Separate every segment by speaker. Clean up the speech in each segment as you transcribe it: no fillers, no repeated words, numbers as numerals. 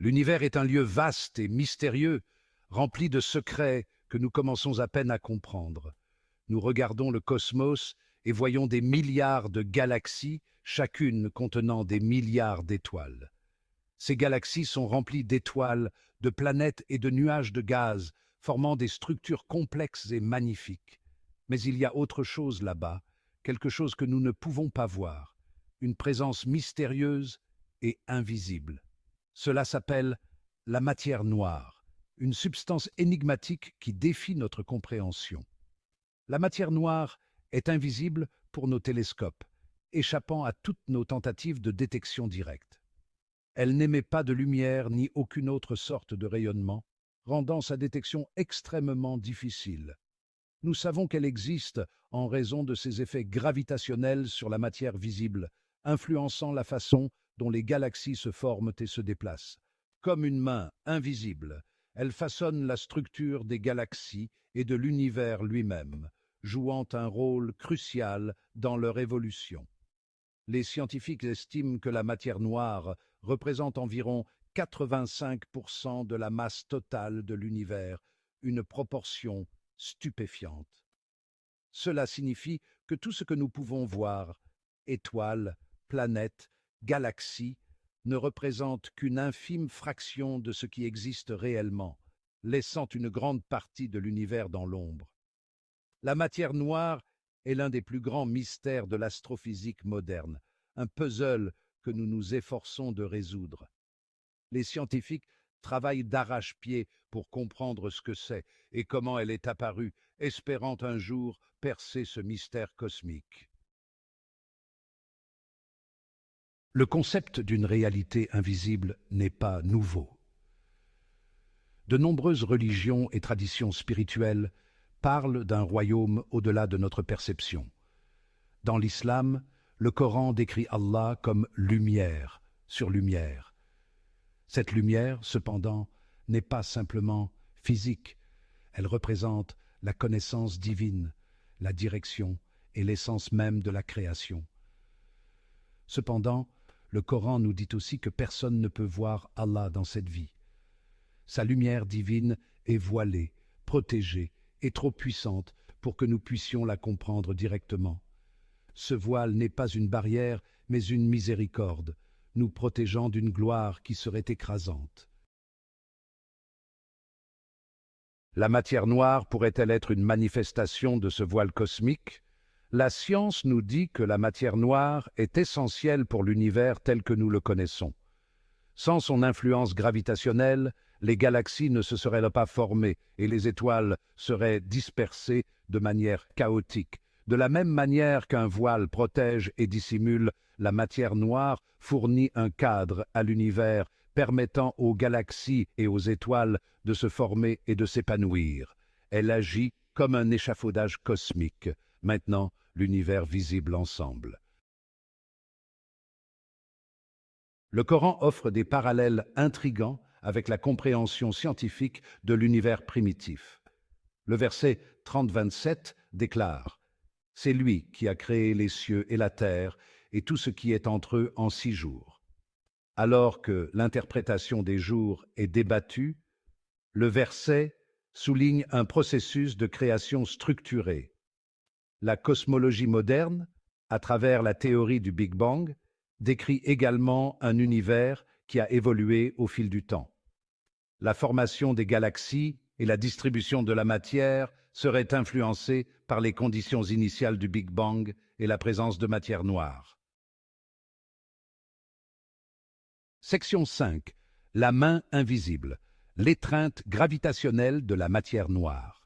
Speaker 1: L'univers est un lieu vaste et mystérieux, rempli de secrets que nous commençons à peine à comprendre. Nous regardons le cosmos et voyons des milliards de galaxies, chacune contenant des milliards d'étoiles. Ces galaxies sont remplies d'étoiles, de planètes et de nuages de gaz, formant des structures complexes et magnifiques. Mais il y a autre chose là-bas, quelque chose que nous ne pouvons pas voir, une présence mystérieuse et invisible. Cela s'appelle la matière noire, une substance énigmatique qui défie notre compréhension. La matière noire est invisible pour nos télescopes, échappant à toutes nos tentatives de détection directe. Elle n'émet pas de lumière ni aucune autre sorte de rayonnement, rendant sa détection extrêmement difficile. Nous savons qu'elle existe en raison de ses effets gravitationnels sur la matière visible, influençant la façon dont les galaxies se forment et se déplacent. Comme une main invisible, elle façonne la structure des galaxies et de l'univers lui-même, jouant un rôle crucial dans leur évolution. Les scientifiques estiment que la matière noire représente environ 85% de la masse totale de l'univers, une proportion stupéfiante. Cela signifie que tout ce que nous pouvons voir, étoiles, planètes, galaxies, ne représente qu'une infime fraction de ce qui existe réellement, laissant une grande partie de l'univers dans l'ombre. La matière noire est l'un des plus grands mystères de l'astrophysique moderne, un puzzle que nous nous efforçons de résoudre. Les scientifiques travaillent d'arrache-pied pour comprendre ce que c'est et comment elle est apparue, espérant un jour percer ce mystère cosmique. Le concept d'une réalité invisible n'est pas nouveau. De nombreuses religions et traditions spirituelles parlent d'un royaume au-delà de notre perception. Dans l'islam, le Coran décrit Allah comme lumière sur lumière. Cette lumière, cependant, n'est pas simplement physique. Elle représente la connaissance divine, la direction et l'essence même de la création. Cependant, le Coran nous dit aussi que personne ne peut voir Allah dans cette vie. Sa lumière divine est voilée, protégée et trop puissante pour que nous puissions la comprendre directement. Ce voile n'est pas une barrière, mais une miséricorde, nous protégeant d'une gloire qui serait écrasante. La matière noire pourrait-elle être une manifestation de ce voile cosmique? La science nous dit que la matière noire est essentielle pour l'univers tel que nous le connaissons. Sans son influence gravitationnelle, les galaxies ne se seraient pas formées et les étoiles seraient dispersées de manière chaotique. De la même manière qu'un voile protège et dissimule, la matière noire fournit un cadre à l'univers permettant aux galaxies et aux étoiles de se former et de s'épanouir. Elle agit comme un échafaudage cosmique, maintenant l'univers visible ensemble. Le Coran offre des parallèles intrigants avec la compréhension scientifique de l'univers primitif. Le verset 30-27 déclare « C'est lui qui a créé les cieux et la terre et tout ce qui est entre eux en 6 jours. » Alors que l'interprétation des jours est débattue, le verset souligne un processus de création structuré. La cosmologie moderne, à travers la théorie du Big Bang, décrit également un univers qui a évolué au fil du temps. La formation des galaxies et la distribution de la matière seraient influencées par les conditions initiales du Big Bang et la présence de matière noire. Section 5. La main invisible. L'étreinte gravitationnelle de la matière noire.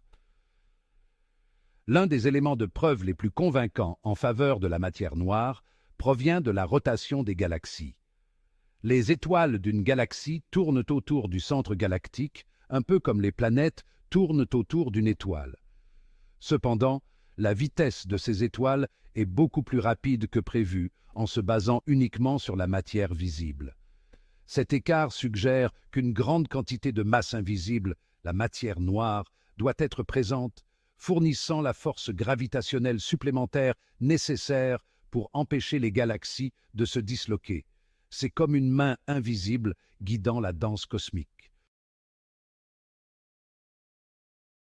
Speaker 1: L'un des éléments de preuve les plus convaincants en faveur de la matière noire provient de la rotation des galaxies. Les étoiles d'une galaxie tournent autour du centre galactique, un peu comme les planètes tournent autour d'une étoile. Cependant, la vitesse de ces étoiles est beaucoup plus rapide que prévu en se basant uniquement sur la matière visible. Cet écart suggère qu'une grande quantité de masse invisible, la matière noire, doit être présente, fournissant la force gravitationnelle supplémentaire nécessaire pour empêcher les galaxies de se disloquer. c'est comme une main invisible guidant la danse cosmique.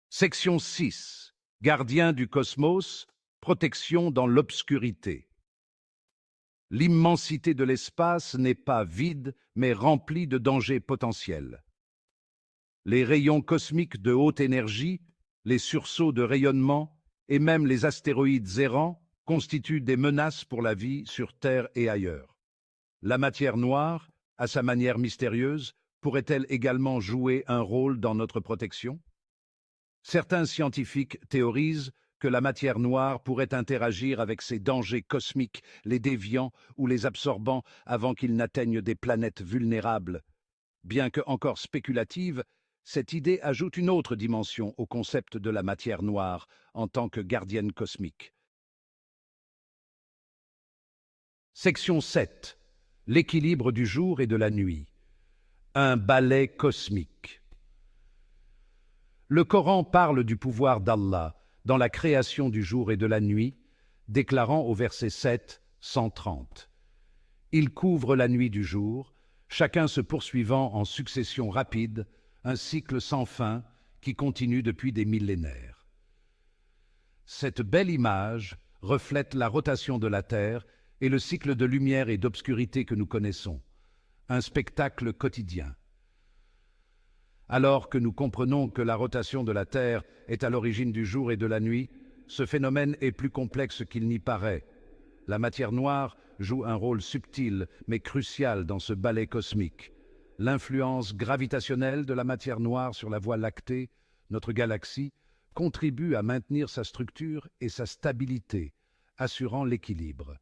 Speaker 1: Section 6. Gardien du cosmos, protection dans l'obscurité. L'immensité de l'espace n'est pas vide, mais remplie de dangers potentiels. Les rayons cosmiques de haute énergie, les sursauts de rayonnement et même les astéroïdes errants constituent des menaces pour la vie sur Terre et ailleurs. La matière noire, à sa manière mystérieuse, pourrait-elle également jouer un rôle dans notre protection? Certains scientifiques théorisent que la matière noire pourrait interagir avec ces dangers cosmiques, les déviant ou les absorbant avant qu'ils n'atteignent des planètes vulnérables. Bien que encore spéculative, cette idée ajoute une autre dimension au concept de la matière noire en tant que gardienne cosmique. Section 7. L'équilibre du jour et de la nuit. Un ballet cosmique. Le Coran parle du pouvoir d'Allah dans la création du jour et de la nuit, déclarant au verset 7, 130. Il couvre la nuit du jour, chacun se poursuivant en succession rapide, un cycle sans fin qui continue depuis des millénaires. Cette belle image reflète la rotation de la Terre et le cycle de lumière et d'obscurité que nous connaissons, un spectacle quotidien. Alors que nous comprenons que la rotation de la Terre est à l'origine du jour et de la nuit, ce phénomène est plus complexe qu'il n'y paraît. La matière noire joue un rôle subtil mais crucial dans ce ballet cosmique. L'influence gravitationnelle de la matière noire sur la Voie lactée, notre galaxie, contribue à maintenir sa structure et sa stabilité, assurant l'équilibre.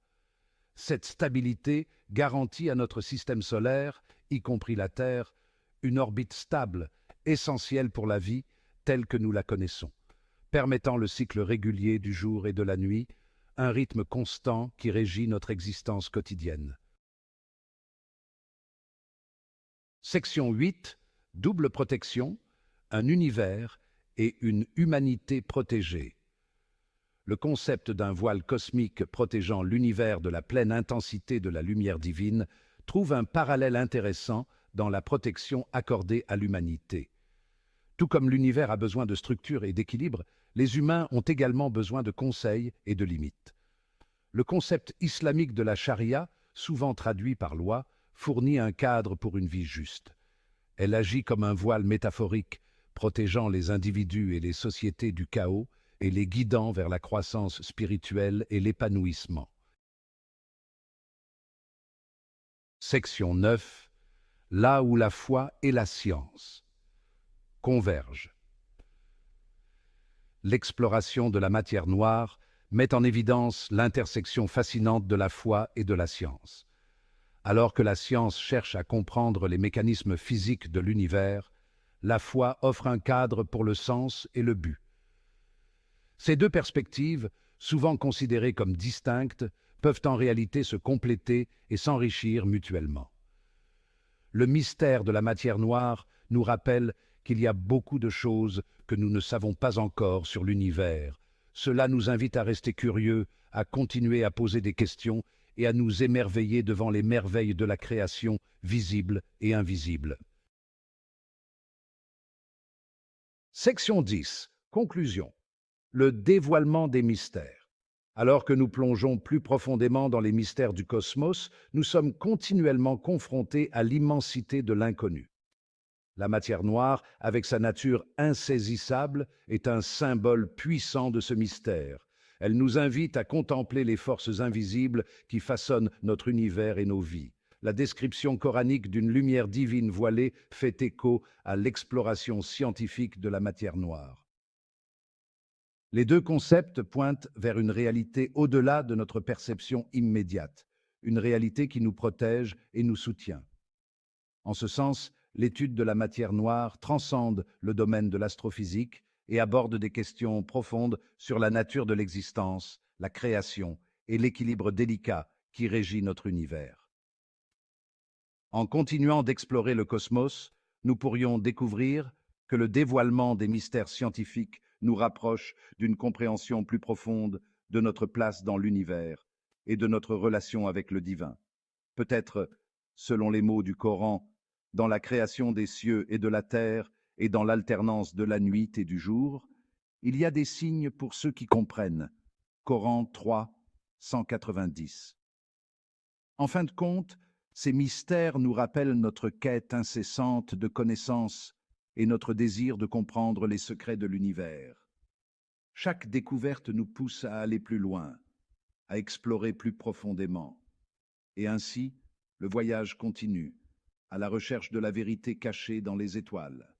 Speaker 1: Cette stabilité garantit à notre système solaire, y compris la Terre, une orbite stable, essentielle pour la vie telle que nous la connaissons, permettant le cycle régulier du jour et de la nuit, un rythme constant qui régit notre existence quotidienne. Section 8. Double protection, un univers et une humanité protégée. Le concept d'un voile cosmique protégeant l'univers de la pleine intensité de la lumière divine trouve un parallèle intéressant dans la protection accordée à l'humanité. Tout comme l'univers a besoin de structure et d'équilibre, les humains ont également besoin de conseils et de limites. Le concept islamique de la charia, souvent traduit par loi, fournit un cadre pour une vie juste. Elle agit comme un voile métaphorique, protégeant les individus et les sociétés du chaos et les guidant vers la croissance spirituelle et l'épanouissement. Section 9. Là où la foi et la science convergent. L'exploration de la matière noire met en évidence l'intersection fascinante de la foi et de la science. Alors que la science cherche à comprendre les mécanismes physiques de l'univers, la foi offre un cadre pour le sens et le but. Ces deux perspectives, souvent considérées comme distinctes, peuvent en réalité se compléter et s'enrichir mutuellement. Le mystère de la matière noire nous rappelle qu'il y a beaucoup de choses que nous ne savons pas encore sur l'univers. Cela nous invite à rester curieux, à continuer à poser des questions et à nous émerveiller devant les merveilles de la création, visibles et invisibles. Section 10. Conclusion. Le dévoilement des mystères. Alors que nous plongeons plus profondément dans les mystères du cosmos, nous sommes continuellement confrontés à l'immensité de l'inconnu. La matière noire, avec sa nature insaisissable, est un symbole puissant de ce mystère. Elle nous invite à contempler les forces invisibles qui façonnent notre univers et nos vies. La description coranique d'une lumière divine voilée fait écho à l'exploration scientifique de la matière noire. Les deux concepts pointent vers une réalité au-delà de notre perception immédiate, une réalité qui nous protège et nous soutient. En ce sens, l'étude de la matière noire transcende le domaine de l'astrophysique et aborde des questions profondes sur la nature de l'existence, la création et l'équilibre délicat qui régit notre univers. En continuant d'explorer le cosmos, nous pourrions découvrir que le dévoilement des mystères scientifiques nous rapproche d'une compréhension plus profonde de notre place dans l'univers et de notre relation avec le divin. Peut-être
Speaker 2: selon les mots du Coran, dans la création des cieux et de la terre et dans l'alternance de la nuit et du jour, il y a des signes pour ceux qui comprennent. Coran 3, 190. En fin de compte, ces mystères nous rappellent notre quête incessante de connaissance et notre désir de comprendre les secrets de l'univers. Chaque découverte nous pousse à aller plus loin, à explorer plus profondément. Et ainsi, le voyage continue, à la recherche de la vérité cachée dans les étoiles.